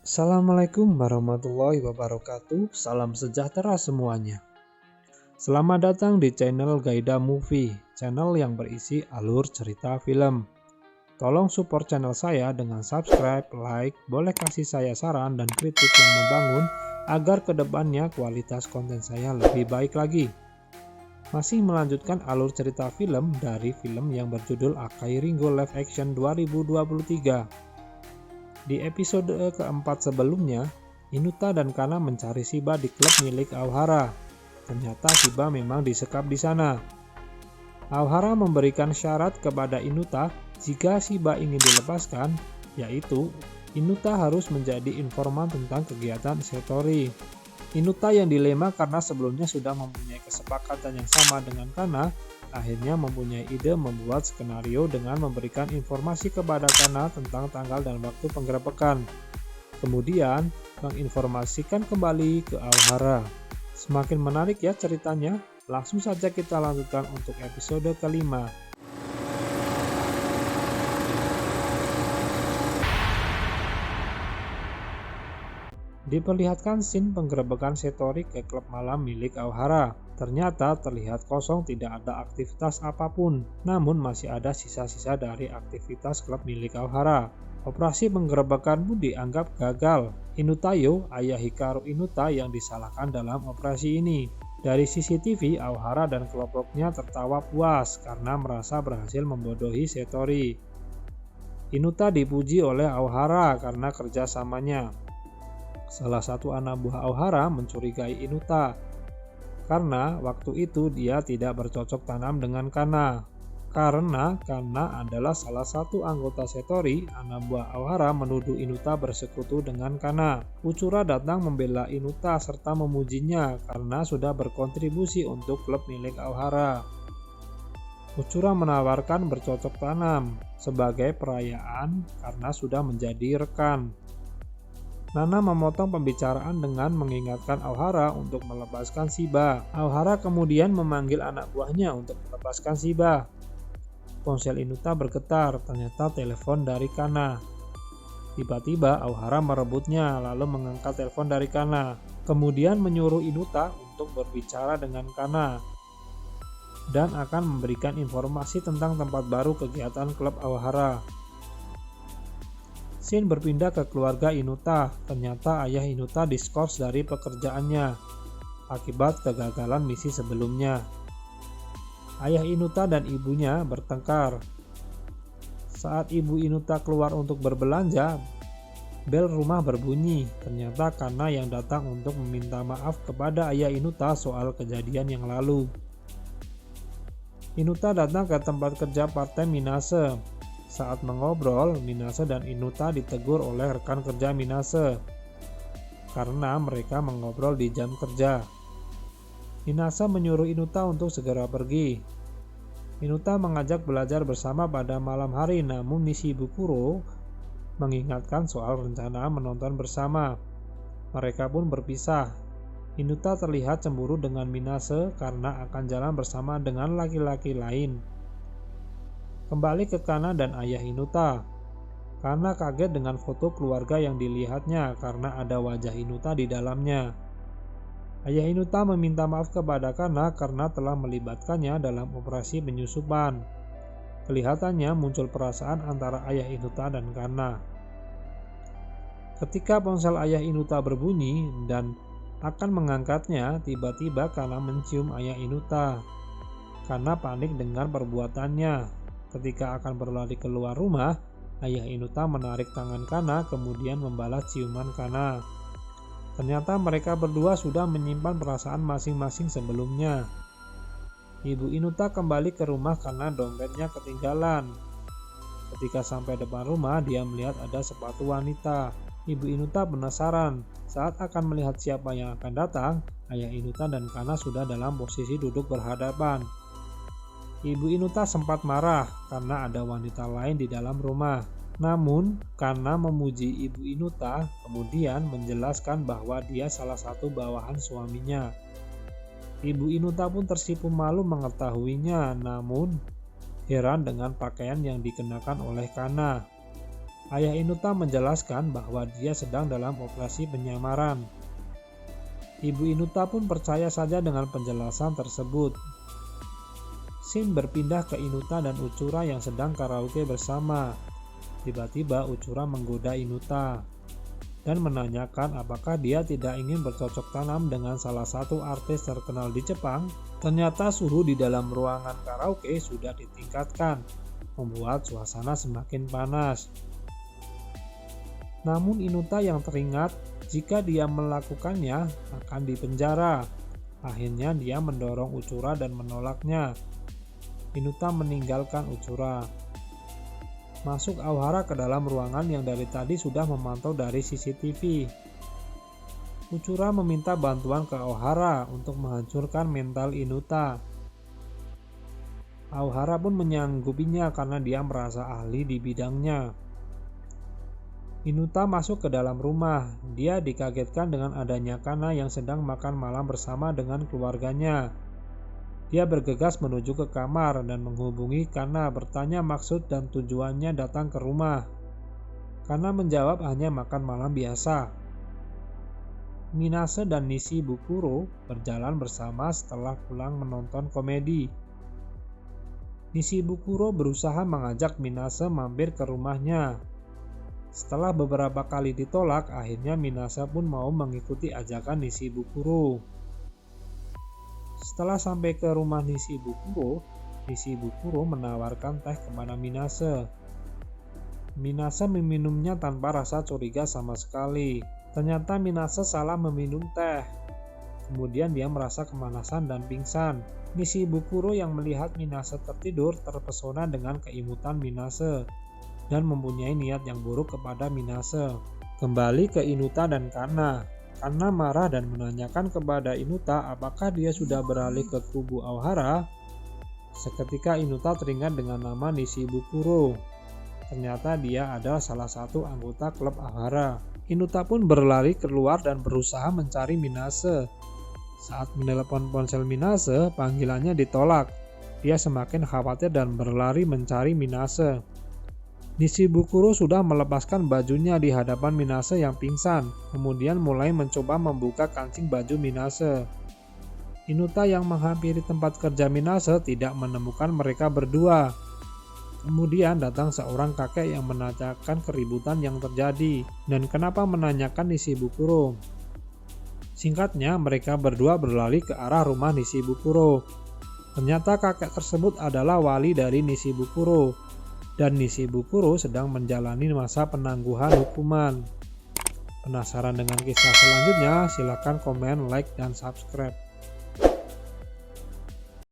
Assalamualaikum warahmatullahi wabarakatuh. Salam sejahtera semuanya. Selamat datang di channel Gaida Movie, channel yang berisi alur cerita film. Tolong support channel saya dengan subscribe, like, boleh kasih saya saran dan kritik yang membangun agar kedepannya kualitas konten saya lebih baik lagi. Masih melanjutkan alur cerita film dari film yang berjudul Akai Ringo Live Action 2023. Di episode keempat sebelumnya, Inuta dan Kana mencari Shiba di klub milik Aohara. Ternyata Shiba memang disekap di sana. Aohara memberikan syarat kepada Inuta jika Shiba ingin dilepaskan, yaitu Inuta harus menjadi informan tentang kegiatan Satori. Inuta yang dilema karena sebelumnya sudah mempunyai kesepakatan yang sama dengan Kana, akhirnya mempunyai ide membuat skenario dengan memberikan informasi kepada Kana tentang tanggal dan waktu penggerebekan. Kemudian menginformasikan kembali ke Aohara. Semakin menarik ya ceritanya. Langsung saja kita lanjutkan untuk episode kelima. Diperlihatkan scene penggerebekan Satori ke klub malam milik Aohara. Ternyata terlihat kosong, tidak ada aktivitas apapun. Namun masih ada sisa-sisa dari aktivitas klub milik Aohara. Operasi penggerebekan pun dianggap gagal. Inutayo, ayah Hikaru Inuta yang disalahkan dalam operasi ini. Dari CCTV, Aohara dan kelompoknya tertawa puas karena merasa berhasil membodohi Satori. Inuta dipuji oleh Aohara karena kerjasamanya. Salah satu anak buah Aohara mencurigai Inuta karena waktu itu dia tidak bercocok tanam dengan Kana. Karena Kana adalah salah satu anggota Satori, anak buah Aohara menuduh Inuta bersekutu dengan Kana. Uchura datang membela Inuta serta memujinya karena sudah berkontribusi untuk klub milik Aohara. Uchura menawarkan bercocok tanam sebagai perayaan karena sudah menjadi rekan. Nana memotong pembicaraan dengan mengingatkan Aohara untuk melepaskan Shiba. Aohara kemudian memanggil anak buahnya untuk melepaskan Shiba. Ponsel Inuta bergetar, ternyata telepon dari Kana. Tiba-tiba Aohara merebutnya lalu mengangkat telepon dari Kana. Kemudian menyuruh Inuta untuk berbicara dengan Kana dan akan memberikan informasi tentang tempat baru kegiatan klub Aohara. Scene berpindah ke keluarga Inuta. Ternyata ayah Inuta diskors dari pekerjaannya akibat kegagalan misi sebelumnya. Ayah Inuta dan ibunya bertengkar. Saat ibu Inuta keluar untuk berbelanja, bel rumah berbunyi. Ternyata Kana yang datang untuk meminta maaf kepada ayah Inuta soal kejadian yang lalu. Inuta datang ke tempat kerja part-time Minase. Saat mengobrol, Minase dan Inuta ditegur oleh rekan kerja Minase karena mereka mengobrol di jam kerja. Minase menyuruh Inuta untuk segera pergi. Inuta mengajak belajar bersama pada malam hari, namun Nishibukuro mengingatkan soal rencana menonton bersama. Mereka pun berpisah. Inuta terlihat cemburu dengan Minase karena akan jalan bersama dengan laki-laki lain. Kembali ke Kana dan ayah Inuta. Kana kaget dengan foto keluarga yang dilihatnya karena ada wajah Inuta di dalamnya. Ayah Inuta meminta maaf kepada Kana karena telah melibatkannya dalam operasi penyusupan. Kelihatannya muncul perasaan antara ayah Inuta dan Kana. Ketika ponsel ayah Inuta berbunyi dan akan mengangkatnya, tiba-tiba Kana mencium ayah Inuta. Kana panik dengan perbuatannya. Ketika akan berlari keluar rumah, ayah Inuta menarik tangan Kana kemudian membalas ciuman Kana. Ternyata mereka berdua sudah menyimpan perasaan masing-masing sebelumnya. Ibu Inuta kembali ke rumah karena dompetnya ketinggalan. Ketika sampai depan rumah, dia melihat ada sepatu wanita. Ibu Inuta penasaran. Saat akan melihat siapa yang akan datang, ayah Inuta dan Kana sudah dalam posisi duduk berhadapan. Ibu Inuta sempat marah karena ada wanita lain di dalam rumah. Namun, Kana memuji Ibu Inuta, kemudian menjelaskan bahwa dia salah satu bawahan suaminya. Ibu Inuta pun tersipu malu mengetahuinya, namun heran dengan pakaian yang dikenakan oleh Kana. Ayah Inuta menjelaskan bahwa dia sedang dalam operasi penyamaran. Ibu Inuta pun percaya saja dengan penjelasan tersebut. Scene berpindah ke Inuta dan Uchura yang sedang karaoke bersama. Tiba-tiba Uchura menggoda Inuta dan menanyakan apakah dia tidak ingin bercocok tanam dengan salah satu artis terkenal di Jepang. Ternyata suhu di dalam ruangan karaoke sudah ditingkatkan, membuat suasana semakin panas. Namun Inuta yang teringat jika dia melakukannya akan dipenjara. Akhirnya dia mendorong Uchura dan menolaknya. Inuta meninggalkan Uchura. Masuk Aohara ke dalam ruangan yang dari tadi sudah memantau dari CCTV. Uchura meminta bantuan ke Aohara untuk menghancurkan mental Inuta. Aohara pun menyanggupinya karena dia merasa ahli di bidangnya. Inuta masuk ke dalam rumah. Dia dikagetkan dengan adanya Kana yang sedang makan malam bersama dengan keluarganya. Dia bergegas menuju ke kamar dan menghubungi Kana bertanya maksud dan tujuannya datang ke rumah. Kana menjawab hanya makan malam biasa. Minase dan Nishibukuro berjalan bersama setelah pulang menonton komedi. Nishibukuro berusaha mengajak Minase mampir ke rumahnya. Setelah beberapa kali ditolak, akhirnya Minase pun mau mengikuti ajakan Nishibukuro. Setelah sampai ke rumah Nishibukuro menawarkan teh kepada Minase. Minase meminumnya tanpa rasa curiga sama sekali. Ternyata Minase salah meminum teh. Kemudian dia merasa kemanasan dan pingsan. Nishibukuro yang melihat Minase tertidur terpesona dengan keimutan Minase dan mempunyai niat yang buruk kepada Minase. Kembali ke Inuta dan Kana. Kana marah dan menanyakan kepada Inuta apakah dia sudah beralih ke kubu Aohara. Seketika Inuta teringat dengan nama Nishibukuro. Ternyata dia adalah salah satu anggota klub Aohara. Inuta pun berlari keluar dan berusaha mencari Minase. Saat menelepon ponsel Minase, panggilannya ditolak. Dia semakin khawatir dan berlari mencari Minase. Nishibukuro sudah melepaskan bajunya di hadapan Minase yang pingsan, kemudian mulai mencoba membuka kancing baju Minase. Inuta yang menghampiri tempat kerja Minase tidak menemukan mereka berdua. Kemudian datang seorang kakek yang menanyakan keributan yang terjadi dan kenapa menanyakan Nishibukuro. Singkatnya, mereka berdua berlari ke arah rumah Nishibukuro. Ternyata kakek tersebut adalah wali dari Nishibukuro. Dan Nishibukuro sedang menjalani masa penangguhan hukuman. Penasaran dengan kisah selanjutnya? Silakan komen, like, dan subscribe.